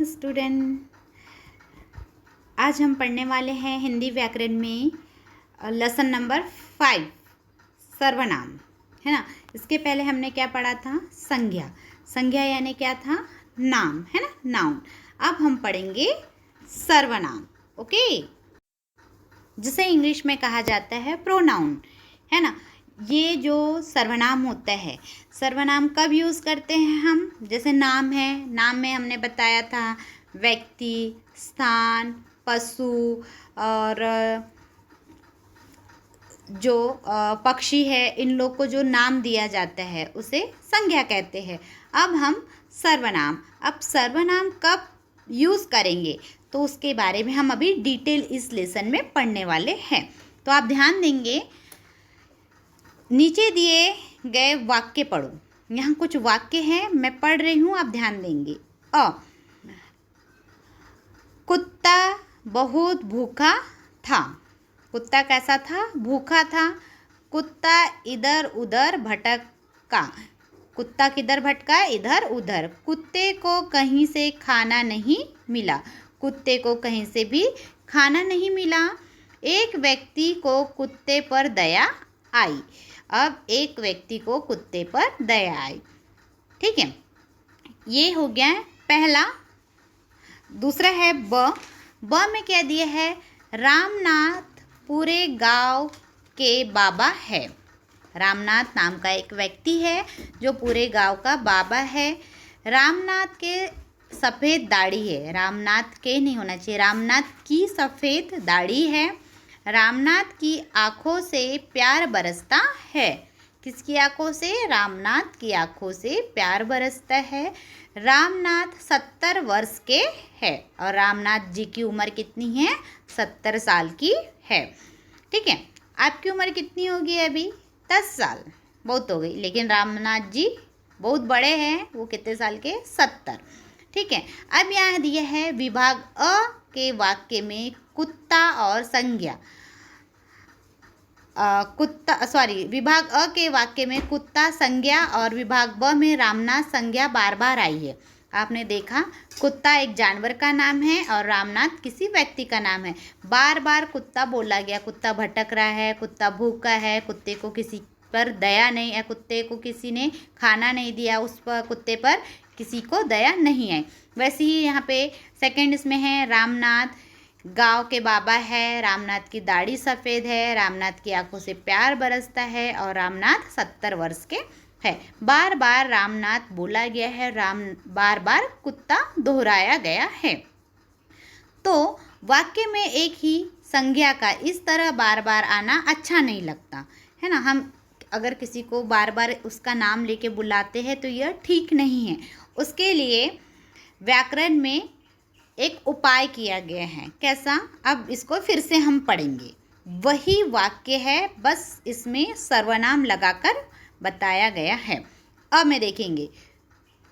Student, आज हम पढ़ने वाले हैं हिंदी व्याकरण में लेसन नंबर 5 सर्वनाम, है ना। इसके पहले हमने क्या पढ़ा था? संज्ञा। संज्ञा यानी क्या था? नाम, है ना, नाउन। अब हम पढ़ेंगे सर्वनाम, ओके, जिसे इंग्लिश में कहा जाता है प्रोनाउन, है ना। ये जो सर्वनाम होता है, सर्वनाम कब यूज़ करते हैं हम? जैसे नाम है, नाम में हमने बताया था व्यक्ति, स्थान, पशु और जो पक्षी है, इन लोग को जो नाम दिया जाता है उसे संज्ञा कहते हैं। अब हम सर्वनाम, अब सर्वनाम कब यूज़ करेंगे तो उसके बारे में हम अभी डिटेल इस लेसन में पढ़ने वाले हैं। तो आप ध्यान देंगे, नीचे दिए गए वाक्य पढ़ो। यहाँ कुछ वाक्य हैं, मैं पढ़ रही हूँ, आप ध्यान देंगे। कुत्ता बहुत भूखा था। कुत्ता कैसा था? भूखा था। कुत्ता इधर उधर भटका। कुत्ता किधर भटका? इधर उधर। कुत्ते को कहीं से खाना नहीं मिला। कुत्ते को कहीं से भी खाना नहीं मिला। एक व्यक्ति को कुत्ते पर दया आई। अब एक व्यक्ति को कुत्ते पर दया आई, ठीक है, ये हो गया पहला। दूसरा है ब में क्या दिया है? रामनाथ पूरे गांव के बाबा है। रामनाथ नाम का एक व्यक्ति है जो पूरे गांव का बाबा है। रामनाथ के सफ़ेद दाढ़ी है। रामनाथ के नहीं होना चाहिए, रामनाथ की सफ़ेद दाढ़ी है। रामनाथ की आँखों से प्यार बरसता है। किसकी आँखों से? रामनाथ की आँखों से प्यार बरसता है। रामनाथ 70 वर्ष के है और रामनाथ जी की उम्र कितनी है? 70 साल की है, ठीक है। आपकी उम्र कितनी होगी अभी? 10 साल, बहुत हो गई, लेकिन रामनाथ जी बहुत बड़े हैं, वो कितने साल के? 70, ठीक है। अब यहाँ दिया है विभाग अ के वाक्य में कुत्ता और संज्ञा। विभाग अ के वाक्य में कुत्ता संज्ञा और विभाग ब में रामनाथ संज्ञा बार बार आई है। आपने देखा, कुत्ता एक जानवर का नाम है और रामनाथ किसी व्यक्ति का नाम है। बार बार कुत्ता बोला गया। कुत्ता भटक रहा है, कुत्ता भूखा है, कुत्ते को किसी पर दया नहीं है, कुत्ते को किसी ने खाना नहीं दिया, उस पर कुत्ते पर किसी को दया नहीं है। वैसे ही यहाँ पे सेकंड इसमें है रामनाथ गांव के बाबा है। रामनाथ की दाढ़ी सफ़ेद है। रामनाथ की आंखों से प्यार बरसता है और रामनाथ 70 वर्ष के है। बार बार रामनाथ बोला गया है, बार बार कुत्ता दोहराया गया है। तो वाक्य में एक ही संज्ञा का इस तरह बार बार आना अच्छा नहीं लगता, है ना। हम अगर किसी को बार बार उसका नाम लेके बुलाते हैं तो यह ठीक नहीं है। उसके लिए व्याकरण में एक उपाय किया गया है। कैसा? अब इसको फिर से हम पढ़ेंगे। वही वाक्य है, बस इसमें सर्वनाम लगाकर बताया गया है। अब में देखेंगे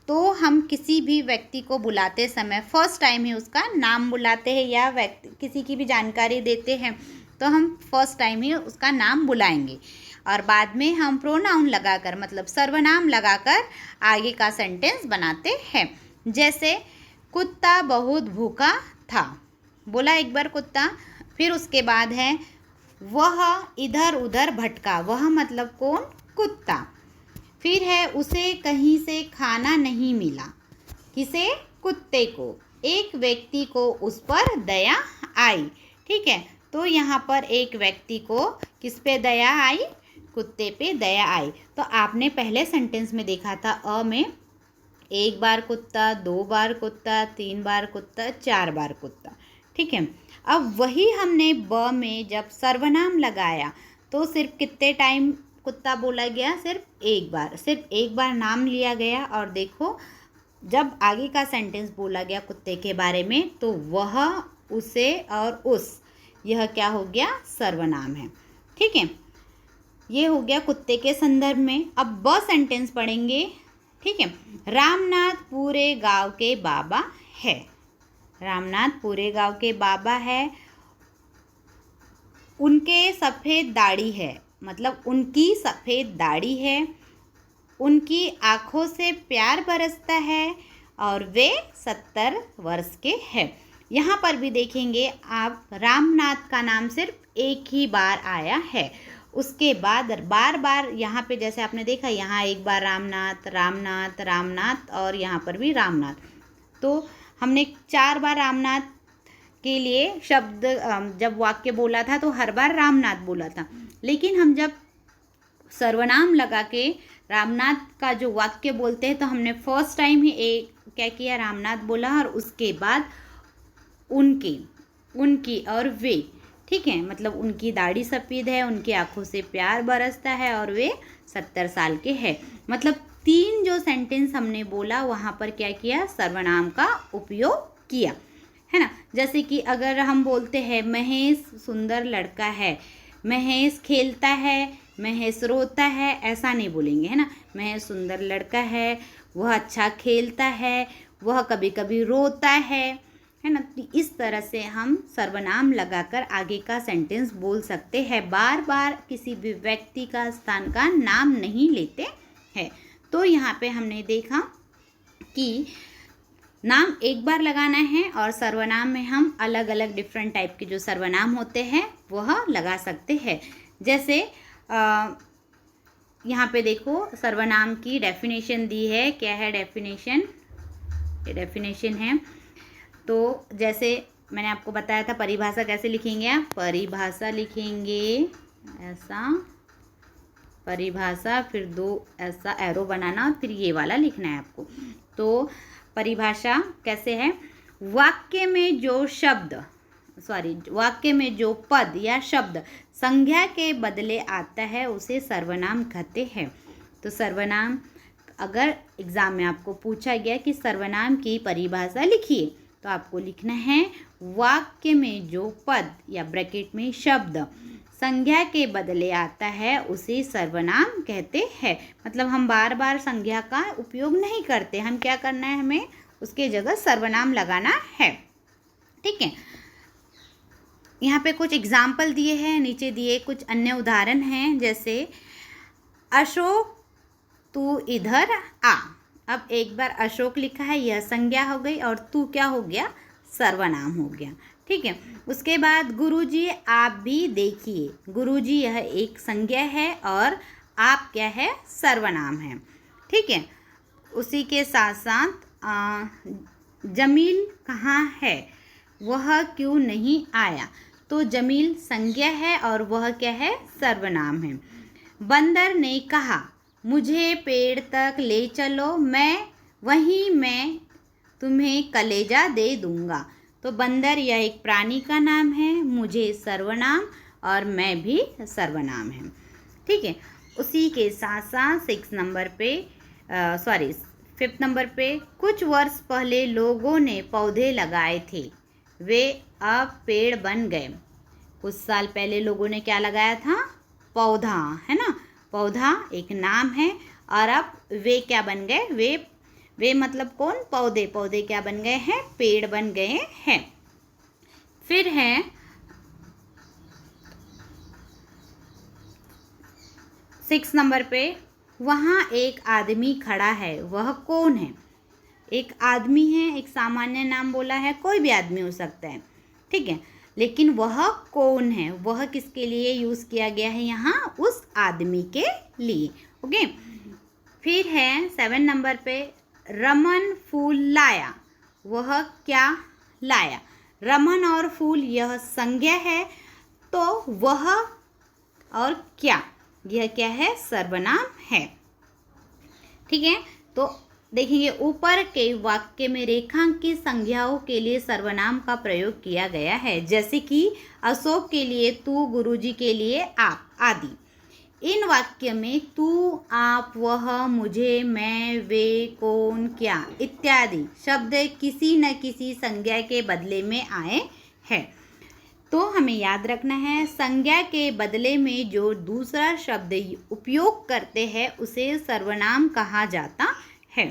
तो हम किसी भी व्यक्ति को बुलाते समय फर्स्ट टाइम ही उसका नाम बुलाते हैं या व्यक्ति किसी की भी जानकारी देते हैं तो हम फर्स्ट टाइम ही उसका नाम बुलाएंगे और बाद में हम प्रोनाउन लगाकर, मतलब सर्वनाम लगाकर आगे का सेंटेंस बनाते हैं। जैसे कुत्ता बहुत भूखा था, बोला एक बार कुत्ता, फिर उसके बाद है वह इधर उधर भटका। वह मतलब कौन? कुत्ता। फिर है उसे कहीं से खाना नहीं मिला। किसे? कुत्ते को। एक व्यक्ति को उस पर दया आई, ठीक है। तो यहाँ पर एक व्यक्ति को किस पे दया आई? कुत्ते पे दया आई। तो आपने पहले सेंटेंस में देखा था अ में एक बार कुत्ता, 2 बार कुत्ता, 3 बार कुत्ता, 4 बार कुत्ता, ठीक है। अब वही हमने ब में जब सर्वनाम लगाया तो सिर्फ कितने टाइम कुत्ता बोला गया? सिर्फ एक बार नाम लिया गया। और देखो, जब आगे का सेंटेंस बोला गया कुत्ते के बारे में तो वह, उसे और उस, यह क्या हो गया? सर्वनाम है, ठीक है। ये हो गया कुत्ते के संदर्भ में। अब ब सेंटेंस पढ़ेंगे, ठीक है। रामनाथ पूरे गांव के बाबा है। रामनाथ पूरे गांव के बाबा है। उनके सफ़ेद दाढ़ी है, मतलब उनकी सफ़ेद दाढ़ी है। उनकी आँखों से प्यार बरसता है और वे 70 वर्ष के हैं। यहाँ पर भी देखेंगे आप, रामनाथ का नाम सिर्फ एक ही बार आया है। उसके बाद बार बार यहाँ पे जैसे आपने देखा, यहाँ एक बार रामनाथ रामनाथ रामनाथ और यहाँ पर भी रामनाथ, तो हमने 4 बार रामनाथ के लिए शब्द जब वाक्य बोला था तो हर बार रामनाथ बोला था। लेकिन हम जब सर्वनाम लगा के रामनाथ का जो वाक्य बोलते हैं तो हमने फर्स्ट टाइम ही एक क्या किया, रामनाथ बोला और उसके बाद उनकी, उनकी और वे। ठीक है, मतलब उनकी दाढ़ी सफ़ेद है, उनकी आंखों से प्यार बरसता है और वे 70 साल के हैं। मतलब 3 जो सेंटेंस हमने बोला वहाँ पर क्या किया, सर्वनाम का उपयोग किया, है ना। जैसे कि अगर हम बोलते हैं महेश सुंदर लड़का है, महेश खेलता है, महेश रोता है, ऐसा नहीं बोलेंगे, है ना। महेश सुंदर लड़का है, वह अच्छा खेलता है, वह कभी कभी रोता है ना। इस तरह से हम सर्वनाम लगाकर आगे का सेंटेंस बोल सकते हैं। बार बार किसी भी व्यक्ति का, स्थान का नाम नहीं लेते हैं। तो यहाँ पे हमने देखा कि नाम एक बार लगाना है और सर्वनाम में हम अलग अलग डिफरेंट टाइप के जो सर्वनाम होते हैं वह लगा सकते हैं। जैसे यहाँ पे देखो सर्वनाम की डेफिनेशन दी है। क्या है डेफिनेशन? ये डेफिनेशन है। तो जैसे मैंने आपको बताया था परिभाषा कैसे लिखेंगे आप, परिभाषा लिखेंगे ऐसा, परिभाषा, फिर 2 ऐसा एरो बनाना और फिर ये वाला लिखना है आपको। तो परिभाषा कैसे है, वाक्य में जो शब्द, वाक्य में जो पद या शब्द संज्ञा के बदले आता है उसे सर्वनाम कहते हैं। तो सर्वनाम, अगर एग्ज़ाम में आपको पूछा गया कि सर्वनाम की परिभाषा लिखिए, तो आपको लिखना है वाक्य में जो पद या ब्रैकेट में शब्द संज्ञा के बदले आता है उसे सर्वनाम कहते हैं। मतलब हम बार बार संज्ञा का उपयोग नहीं करते, हम क्या करना है, हमें उसके जगह सर्वनाम लगाना है। ठीक है, यहाँ पे कुछ एग्जाम्पल दिए हैं, नीचे दिए कुछ अन्य उदाहरण हैं। जैसे अशोक तू इधर आ। अब एक बार अशोक लिखा है, यह संज्ञा हो गई और तू क्या हो गया, सर्वनाम हो गया। ठीक है, उसके बाद गुरुजी आप भी देखिए। गुरुजी यह एक संज्ञा है और आप क्या है, सर्वनाम है। ठीक है, उसी के साथ साथ जमील कहाँ है, वह क्यों नहीं आया। तो जमील संज्ञा है और वह क्या है, सर्वनाम है। बंदर ने कहा मुझे पेड़ तक ले चलो, मैं तुम्हें कलेजा दे दूंगा। तो बंदर यह एक प्राणी का नाम है, मुझे सर्वनाम और मैं भी सर्वनाम है। ठीक है, उसी के साथ साथ 5th नंबर पे कुछ वर्ष पहले लोगों ने पौधे लगाए थे, वे अब पेड़ बन गए। कुछ साल पहले लोगों ने क्या लगाया था, पौधा, है ना। पौधा एक नाम है और अब वे क्या बन गए, वे मतलब कौन, पौधे, पौधे क्या बन गए हैं, पेड़ बन गए हैं। फिर है 6 नंबर पे, वहाँ एक आदमी खड़ा है, वह कौन है। एक आदमी है, एक सामान्य नाम बोला है, कोई भी आदमी हो सकता है। ठीक है, लेकिन वह कौन है, वह किसके लिए यूज़ किया गया है यहाँ, उस आदमी के लिए। ओके, फिर है 7 नंबर पे, रमन फूल लाया, वह क्या लाया। रमन और फूल यह संज्ञा है, तो वह और क्या, यह क्या है, सर्वनाम है। ठीक है, तो देखेंगे ऊपर के वाक्य में रेखांकित संज्ञाओं के लिए सर्वनाम का प्रयोग किया गया है। जैसे कि अशोक के लिए तू, गुरुजी के लिए आप आदि। इन वाक्य में तू, आप, वह, मुझे, मैं, वे, कौन, क्या इत्यादि शब्द किसी न किसी संज्ञा के बदले में आए हैं। तो हमें याद रखना है, संज्ञा के बदले में जो दूसरा शब्द उपयोग करते हैं उसे सर्वनाम कहा जाता है।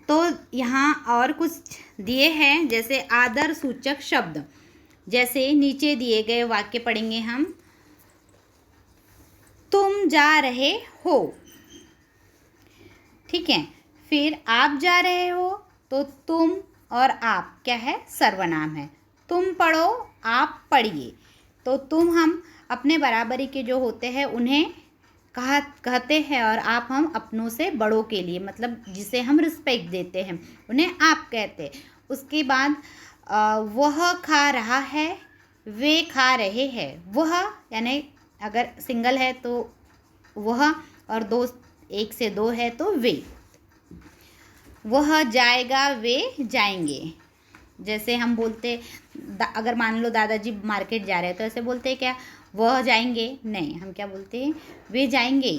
तो यहाँ और कुछ दिए हैं, जैसे आदर सूचक शब्द। जैसे नीचे दिए गए वाक्य पढ़ेंगे हम, तुम जा रहे हो। ठीक है, फिर आप जा रहे हो तो तुम और आप क्या है, सर्वनाम है। तुम पढ़ो, आप पढ़िए। तो तुम हम अपने बराबरी के जो होते हैं उन्हें कहते हैं, और आप हम अपनों से बड़ों के लिए, मतलब जिसे हम रिस्पेक्ट देते हैं, उन्हें आप कहते हैं। उसके बाद वह खा रहा है, वे खा रहे हैं। वह यानी अगर सिंगल है तो वह, और दो, एक से दो है तो वे। वह जाएगा, वे जाएंगे। जैसे हम बोलते, अगर मान लो दादाजी मार्केट जा रहे हैं तो ऐसे बोलते हैं क्या, वह जाएंगे? नहीं, हम क्या बोलते हैं, वे जाएंगे।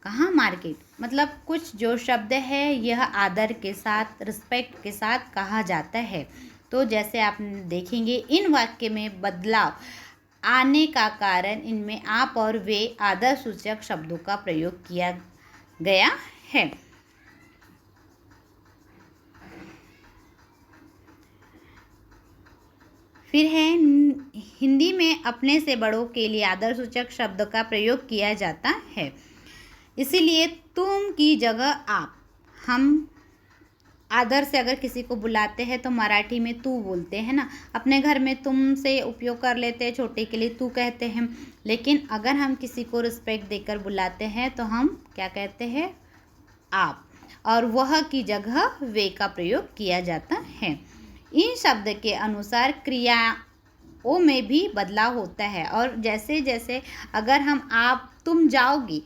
कहाँ? मार्केट। मतलब कुछ जो शब्द है यह आदर के साथ, रिस्पेक्ट के साथ कहा जाता है। तो जैसे आप देखेंगे इन वाक्य में बदलाव आने का कारण इनमें आप और वे आदर सूचक शब्दों का प्रयोग किया गया है। फिर है, हिंदी में अपने से बड़ों के लिए आदर सूचक शब्द का प्रयोग किया जाता है। इसीलिए तुम की जगह आप। हम आदर से अगर किसी को बुलाते हैं तो मराठी में तू बोलते हैं ना। अपने घर में तुम से उपयोग कर लेते हैं, छोटे के लिए तू कहते हैं। लेकिन अगर हम किसी को रिस्पेक्ट देकर बुलाते हैं तो हम क्या कहते हैं, आप। और वह की जगह वे का प्रयोग किया जाता है। इन शब्द के अनुसार क्रियाओं में भी बदलाव होता है। और जैसे जैसे अगर हम आप, तुम जाओगी,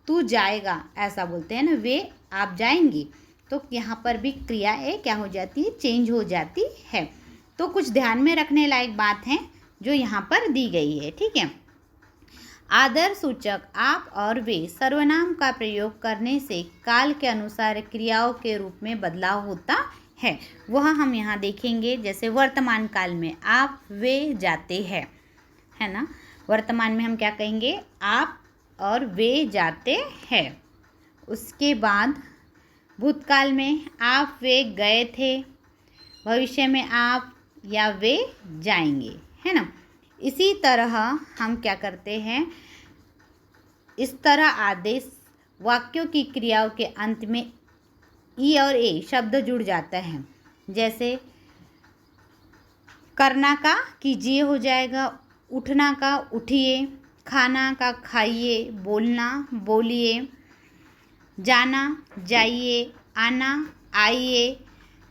तू जाएगा, ऐसा बोलते हैं ना, वे आप जाएंगी, तो यहाँ पर भी क्रियाएं क्या हो जाती है, चेंज हो जाती है। तो कुछ ध्यान में रखने लायक बात है जो यहाँ पर दी गई है। ठीक है। आदर सूचक आप और वे सर्वनाम का प्रयोग करने से काल के अनुसार क्रियाओं के रूप में बदलाव होता है। वह हम यहाँ देखेंगे। जैसे वर्तमान काल में आप, वे जाते हैं, है ना। वर्तमान में हम क्या कहेंगे, आप और वे जाते हैं। उसके बाद भूतकाल में आप, वे गए थे। भविष्य में आप या वे जाएंगे, है ना। इसी तरह हम क्या करते हैं, इस तरह आदेश वाक्यों की क्रियाओं के अंत में ई और ए शब्द जुड़ जाता है। जैसे करना का कीजिए हो जाएगा, उठना का उठिए, खाना का खाइए, बोलना बोलिए, जाना जाइए, आना आइए।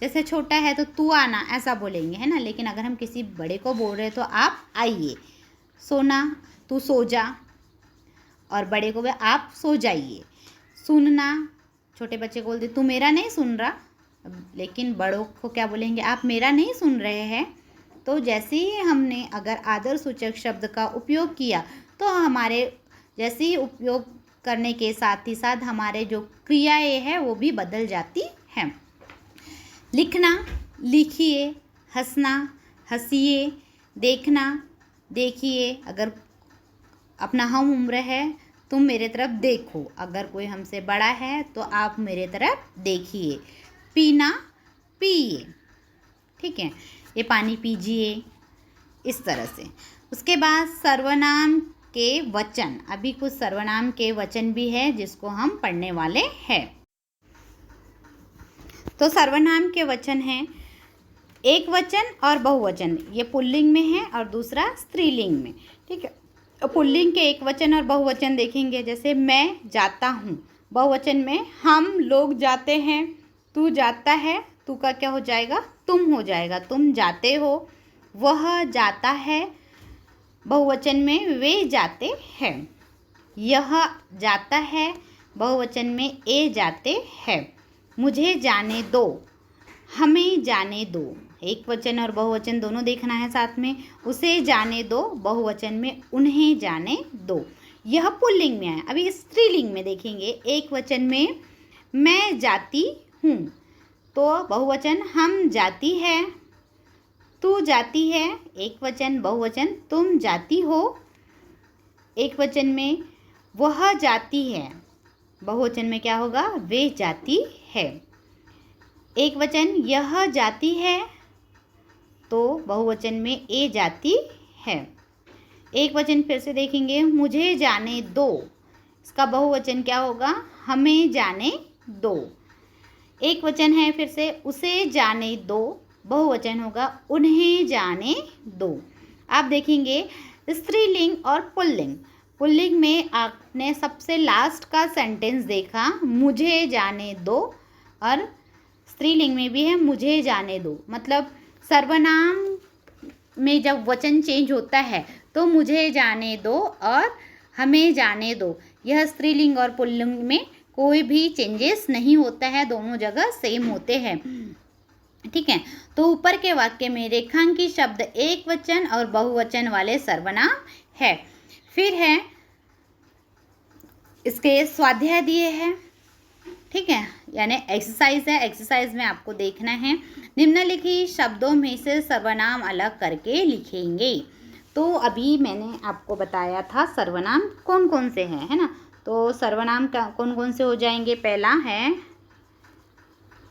जैसे छोटा है तो तू आना ऐसा बोलेंगे, है ना। लेकिन अगर हम किसी बड़े को बोल रहे हैं तो आप आइए। सोना, तू सो जा, और बड़े को भी आप सो जाइए। सुनना, छोटे बच्चे को बोलते तू मेरा नहीं सुन रहा, लेकिन बड़ों को क्या बोलेंगे, आप मेरा नहीं सुन रहे हैं। तो जैसे ही हमने अगर आदर सूचक शब्द का उपयोग किया तो हमारे जैसे ही उपयोग करने के साथ ही साथ हमारे जो क्रियाएं हैं वो भी बदल जाती हैं। लिखना, लिखिए, हंसना, हंसिए, देखना, देखिए। अगर अपना हम उम्र है, तुम मेरे तरफ देखो। अगर कोई हमसे बड़ा है तो आप मेरे तरफ देखिए। पीना, पिए, ठीक है, ये पानी पीजिए, इस तरह से। उसके बाद सर्वनाम के वचन। अभी कुछ सर्वनाम के वचन भी है जिसको हम पढ़ने वाले हैं। तो सर्वनाम के वचन हैं एक वचन और बहुवचन। ये पुल्लिंग में है और दूसरा स्त्रीलिंग में, ठीक है। पुल्लिंग के एक वचन और बहुवचन देखेंगे। जैसे मैं जाता हूँ, बहुवचन में हम लोग जाते हैं, तू जाता है, तू का क्या हो जाएगा, तुम हो जाएगा, तुम जाते हो। वह जाता है, बहुवचन में वे जाते हैं। यह जाता है, बहुवचन में ए जाते हैं। मुझे जाने दो, हमें जाने दो, एक वचन और बहुवचन दोनों देखना है साथ में। उसे जाने दो, बहुवचन में उन्हें जाने दो। यह पुल्लिंग में है। अभी स्त्रीलिंग में देखेंगे। एक वचन में मैं जाती हूँ, तो बहुवचन हम जाती है, तू जाती है, एक वचन, बहुवचन तुम जाती हो। एक वचन में वह जाती है, बहुवचन में क्या होगा, वे जाती है। एक वचन यह जाती है, तो बहुवचन में ए जाती है। एक वचन फिर से देखेंगे, मुझे जाने दो, इसका बहुवचन क्या होगा, हमें जाने दो। एक वचन है फिर से, उसे जाने दो, बहुवचन होगा उन्हें जाने दो। आप देखेंगे स्त्रीलिंग और पुल्लिंग। पुल्लिंग में आपने सबसे लास्ट का सेंटेंस देखा, मुझे जाने दो, और स्त्रीलिंग में भी है मुझे जाने दो। मतलब सर्वनाम में जब वचन चेंज होता है तो मुझे जाने दो और हमें जाने दो, यह स्त्रीलिंग और पुल्लिंग में कोई भी चेंजेस नहीं होता है, दोनों जगह सेम होते हैं। ठीक है, तो ऊपर के वाक्य में रेखांकित शब्द एक वचन और बहुवचन वाले सर्वनाम है। फिर है इसके स्वाध्याय दिए हैं। ठीक है, यानी एक्सरसाइज है, एक्सरसाइज में आपको देखना है निम्नलिखित शब्दों में से सर्वनाम अलग करके लिखेंगे। तो अभी मैंने आपको बताया था सर्वनाम कौन कौन से हैं, है ना। तो सर्वनाम कौन कौन से हो जाएंगे, पहला है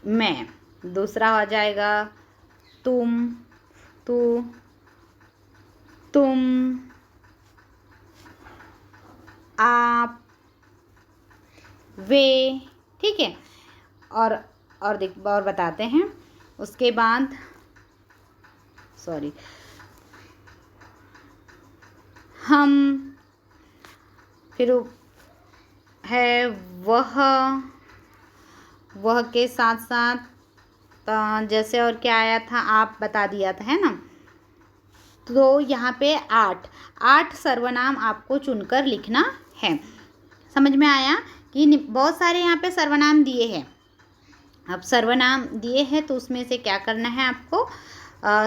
मैं, दूसरा हो जाएगा तुम, तू, तुम, आप, वे। ठीक है, और बताते हैं। उसके बाद हम, फिर है वह के साथ साथ जैसे और क्या आया था, आप बता दिया था, है ना। तो यहाँ पे 8 सर्वनाम आपको चुनकर लिखना है। समझ में आया कि बहुत सारे यहाँ पे सर्वनाम दिए हैं। अब सर्वनाम दिए हैं तो उसमें से क्या करना है आपको,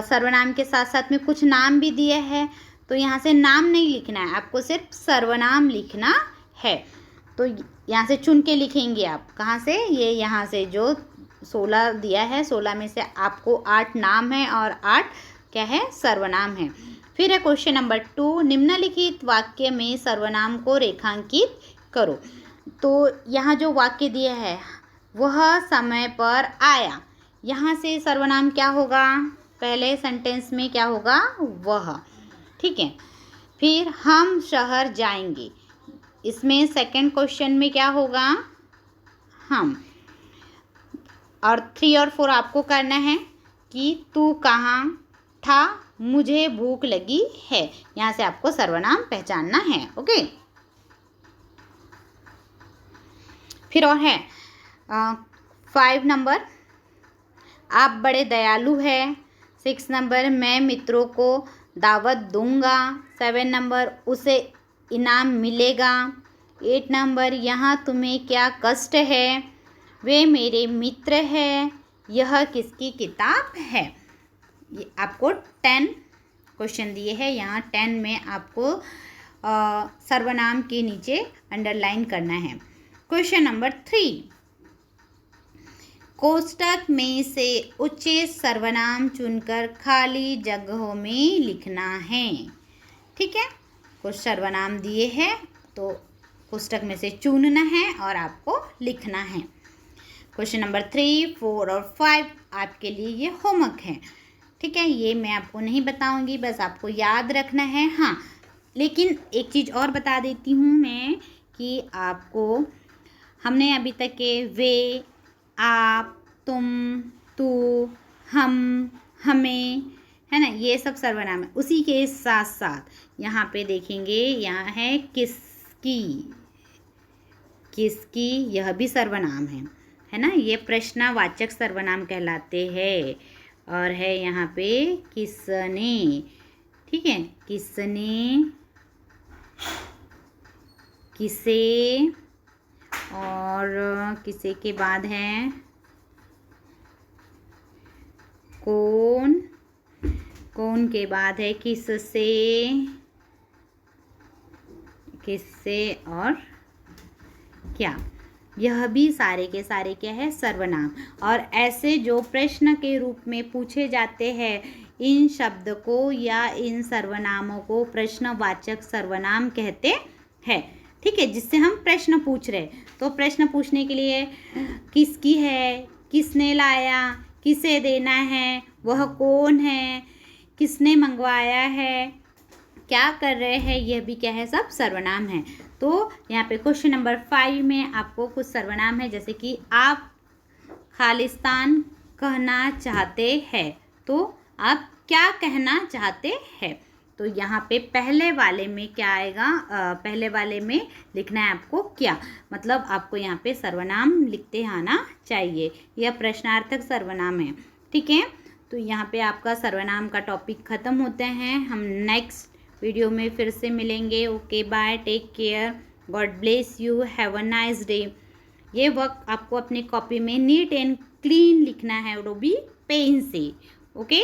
सर्वनाम के साथ साथ में कुछ नाम भी दिए हैं, तो यहाँ से नाम नहीं लिखना है, आपको सिर्फ सर्वनाम लिखना है। तो यहाँ से चुन के लिखेंगे आप, कहाँ से, ये यहाँ से जो 16 दिया है, 16 में से आपको 8 नाम है और 8 क्या है, सर्वनाम है। फिर है क्वेश्चन नंबर 2, निम्नलिखित वाक्य में सर्वनाम को रेखांकित करो। तो यहाँ जो वाक्य दिया है, वह समय पर आया, यहाँ से सर्वनाम क्या होगा, पहले सेंटेंस में क्या होगा, वह। ठीक है, फिर हम शहर जाएंगे, इसमें सेकंड क्वेश्चन में क्या होगा, हम। और 3 और 4 आपको करना है कि तू कहाँ था, मुझे भूख लगी है, यहाँ से आपको सर्वनाम पहचानना है। ओके, फिर और है 5 नंबर, आप बड़े दयालु है। 6 नंबर, मैं मित्रों को दावत दूंगा। 7 नंबर, उसे इनाम मिलेगा। 8 नंबर, यहाँ तुम्हें क्या कष्ट है, वे मेरे मित्र हैं। यह किसकी किताब है। ये आपको 10 क्वेश्चन दिए हैं, यहाँ 10 में आपको सर्वनाम के नीचे अंडरलाइन करना है। क्वेश्चन नंबर 3, कोष्ठक में से उचित सर्वनाम चुनकर खाली जगहों में लिखना है। ठीक है, कुछ सर्वनाम दिए हैं तो कोष्ठक में से चुनना है और आपको लिखना है। क्वेश्चन नंबर 3, 4 और 5 आपके लिए ये होमवर्क है। ठीक है, ये मैं आपको नहीं बताऊंगी, बस आपको याद रखना है। हाँ, लेकिन एक चीज़ और बता देती हूँ मैं कि आपको हमने अभी तक के वे, आप, तुम, तू, हम, हमें, है ना, ये सब सर्वनाम है। उसी के साथ साथ यहाँ पे देखेंगे, यहाँ है किसकी, किसकी, यह भी सर्वनाम है ना, ये प्रश्नवाचक सर्वनाम कहलाते हैं। और है यहाँ पे किसने। ठीक है, किसने, किसे, और किसे के बाद है कौन, कौन के बाद है किससे, किससे और क्या। यह भी सारे के सारे क्या है, सर्वनाम। और ऐसे जो प्रश्न के रूप में पूछे जाते हैं, इन शब्द को या इन सर्वनामों को प्रश्नवाचक सर्वनाम कहते हैं। ठीक है, जिससे हम प्रश्न पूछ रहे, तो प्रश्न पूछने के लिए किसकी है, किसने लाया, किसे देना है, वह कौन है, किसने मंगवाया है, क्या कर रहे हैं, यह भी क्या है, सब सर्वनाम है। तो यहाँ पे क्वेश्चन नंबर 5 में आपको कुछ सर्वनाम है, जैसे कि आप खालिस्तान कहना चाहते हैं, तो आप क्या कहना चाहते हैं। तो यहाँ पे पहले वाले में क्या आएगा, पहले वाले में लिखना है आपको क्या, मतलब आपको यहाँ पे सर्वनाम लिखते आना चाहिए। यह प्रश्नार्थक सर्वनाम है, ठीक है। तो यहाँ पे आपका सर्वनाम का टॉपिक ख़त्म होते हैं। हम नेक्स्ट वीडियो में फिर से मिलेंगे। Okay bye, take care, God bless you, have a nice day. ये वर्क आपको अपनी कॉपी में नीट एंड क्लीन लिखना है, और वो भी पेन से। ओके।